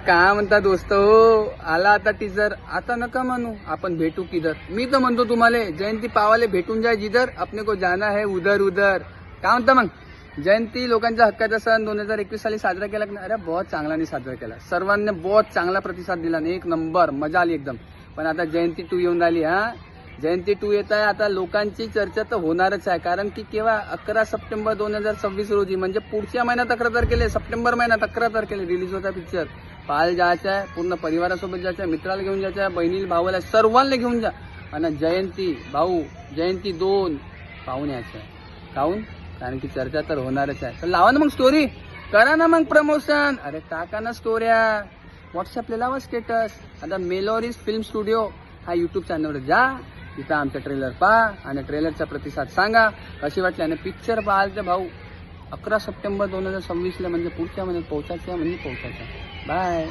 काय म्हणता दोस्त हो, आला आता टीजर. आता नका म्हणू, आपण भेटू किधर. मी तर म्हणतो तुम्हाला जयंती पावाले भेटून जाय जिधर, अपने को जाना है उधर उधर. काय म्हणता मग? जयंती लोकांच्या हक्काचा सण 2021 साली साजरा केला. अरे बहुत चांगल्याने साजरा केला, सर्वांनी बहुत चांगला प्रतिसाद दिला, एक नंबर मजा आली एकदम. पण आता जयंती 2 येऊन राहिली. जयंती 2 येत आहे. आता लोकांची चर्चा तर होणारच आहे, कारण की केव्हा 11 सप्टेंबर 2026 रोजी, म्हणजे पुढच्या महिन्यात 11 तारखेला, सप्टेंबर महिन्यात 11 तारखेला रिलीज होता पिक्चर. पाहायला जायचं आहे, पूर्ण परिवारासोबत जायचं आहे, मित्राला घेऊन जायचं आहे, बहिणीला भावाला सर्वांना घेऊन जा. आणि जयंती भाऊ जयंती 2 पाहून यायचं आहे. काहून? कारण की चर्चा तर होणारच आहे. तर लावा ना मग स्टोरी, करा ना मग प्रमोशन. अरे टाका ना स्टोऱ्या, व्हॉट्सअपला लावा स्टेटस. आता मेलोरीज फिल्म स्टुडिओ हा युट्यूब चॅनलवर जा, तिथं आमचा ट्रेलर पहा आणि ट्रेलरचा प्रतिसाद सांगा कशी वाटली. आणि पिक्चर पाहाल तर भाऊ 11 सप्टेंबर 2026 म्हणजे पुढच्या महिन्यात पोहोचायचं, म्हणजे पोहोचायचं. बाय.